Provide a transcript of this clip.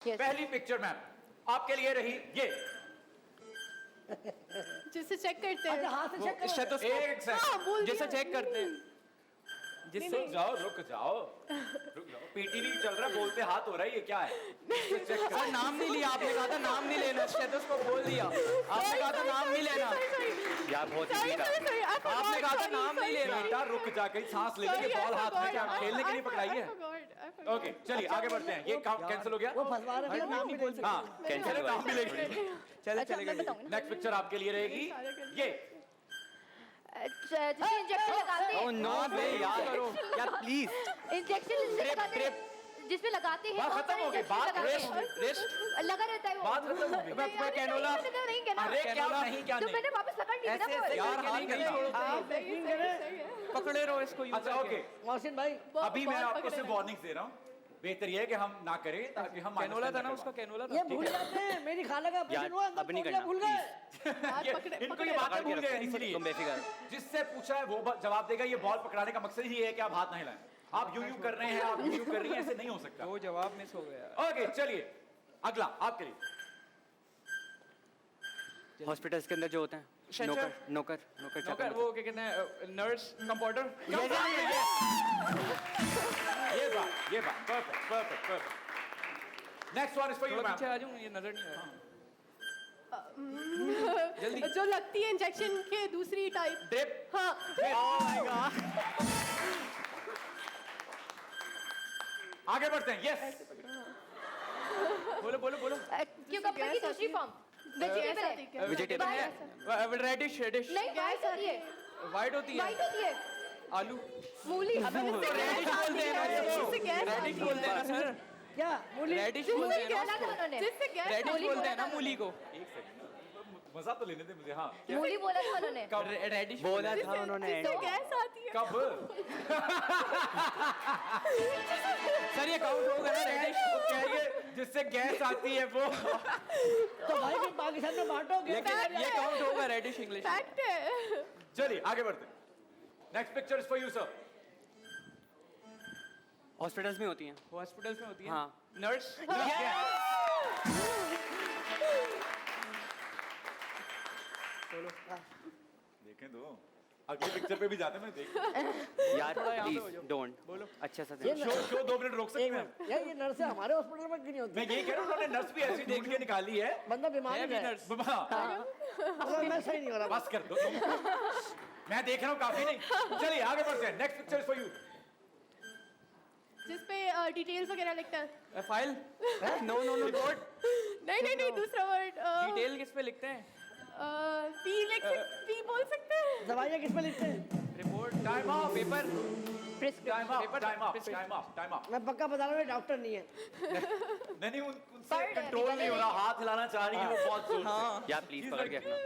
पहली picture ma'am आपके लिए रही ये। जिससे चेक करते हैं। अच्छा हाथ से चेक करो। स्टेथोस्कोप एक सेकंड जिसे चेक करते हैं, जिससे रुक जाओ पीटी नहीं चल रहा, बोलते हाथ हो रहा है, ये क्या है? सर नाम नहीं लिया आपने, कहा था नाम नहीं लेना, स्टेथोस्कोप बोल दिया आपने, कहा था नाम नहीं लेना यार बहुत Sorry, आपने कहा था नाम नहीं लेना। बेटा रुक जा, कहीं सांस ले ले, ये बॉल हाथ में क्या खेलने के लिए पकड़ाई है? ओके चलिए आगे बढ़ते हैं, ये काम कैंसिल हो गया। वो फंसवा रहे हैं, नाम भी बोल सकते हैं। हाँ कैंसिल नाम भी लेंगे। चले चलेगा। नेक्स्ट पिक्चर आपके लिए रहेगी ये। जिसमें इंजेक्शन लगाते हैं। ओह नो बे यार करो यार प्लीज। इंजेक्शन जिसमें लगाते हैं। बात खत्म हो गई, बात रेस्ट लगा रहता है वो। बात खत्म हो गई। मैं कैनोला नहीं कहना। अरे क्या नहीं क्या तो नहीं। मैंने वापस पकड़ लिया ऐसे ना ऐसे वो। यार हाथ नहीं छोड़ो, आप यकीन करें, पकड़े रहो इसको यूं अच्छा करके। ओके, मोहसिन भाई अभी मैं आपको सिर्फ वार्निंग दे रहा हूँ, बेहतर ये है कि हम ना करें ताकि हम कैनोला था ना उसका, कैनोला था। ये भूल जाते हैं, मेरी खाला का ऑपरेशन हुआ अंदर नहीं पहुंच करना, भूल गए। इनको ये बातें भूल गए, इसलिए तुम बेफिक्र। जिससे पूछा है वो जवाब देगा। ये बॉल पकड़ाने का मकसद ही है कि आप हाथ ना हिलाएं। आप यूं कर रहे हैं, आप यूं कर रही हैं, ऐसे नहीं हो सकता। वो जवाब मिस हो गया। ओके चलिए अगला आपके लिए। हॉस्पिटल्स के अंदर जो होते हैं शंकर? नौकर नौकर नौकर क्या नौकर, वो क्या कहते हैं, नर्स, कंपाउंडर। ये बात perfect. Next one is for you थोड़ा पीछे मैम। आ जाऊं, ये नजर नहीं आ रहा। जल्दी। जो लगती है इंजेक्शन के दूसरी टाइप। ड्रिप। हाँ। आगे बढ़ते हैं। यस बोलो बोलो बोलो। क्यूकम्बर की दूसरी फॉर्म। वेजिटेबल है। वेजिटेबल है, रेडिश रेडिश नहीं व्हाइट होती है। वाइट होती है। व्हाइट होती है। आलू मूली। रेडिश बोलते हैं ना इसको, रेडिश बोलते हैं ना सर, क्या मूली? रेडिश बोलते हैं ना बोला था उसको, उन्होंने। जिससे गैस रेडिश बोलते हैं ना मूली को। एक सेकंड मजा तो लेने दे मुझे। हाँ मूली बोला था उन्होंने। रेडिश बोला था उन्होंने। जिससे गैस आती है। कब? सर ये काउंट होगा ना, रेडिश वो कह रही है जिससे गैस आती है वो। तो भाई फिर पाकिस्तान में बांटोगे। लेकिन ये काउंट होगा रेडिश इंग्लिश। फैक्ट है। चलिए आगे बढ़ते हैं। Next picture is for you sir. Hospitals में होती हैं। हॉस्पिटल्स में होती है। हाँ। नर्स। देखें तो अगली पिक्चर पे भी जाते हैं, मैं देख। यार थोड़ा यहाँ पे हो प्लीज जाओ। डोंट बोलो। अच्छा सा ये शो 2 मिनट रोक सकते एक हैं? मिनट यार, ये नर्स हमारे हॉस्पिटल में क्यों नहीं होती? मैं यही कह रहा हूँ, उन्होंने नर्स भी ऐसी ढूंढ के निकाली है। बंदा बीमार है है भी नर्स। हाँ, मैं सही नहीं हो रहा। बस कर दो तुम। मैं देख रहा हूँ काफी नहीं। चलिए आगे बढ़ते हैं। Next picture is for you. जिसपे डिटेल्स वगैरह लिखता है। File. No no no report. नहीं दूसरा वर्ड। डिटेल किस पे लिखते हैं? पी बोल सकते हैं। दवाइयाँ किस पे लिखते हैं? Report. Time of. Paper. Time of paper- time of prescription। Time of time of. मैं पक्का बता रहा हूँ, ये डॉक्टर नहीं है। नहीं उनसे कंट्रोल नहीं हो रहा, हाथ हिलाना चाह रही है वो बहुत जोर से। हाँ। यार प्लीज पकड़ के रखना।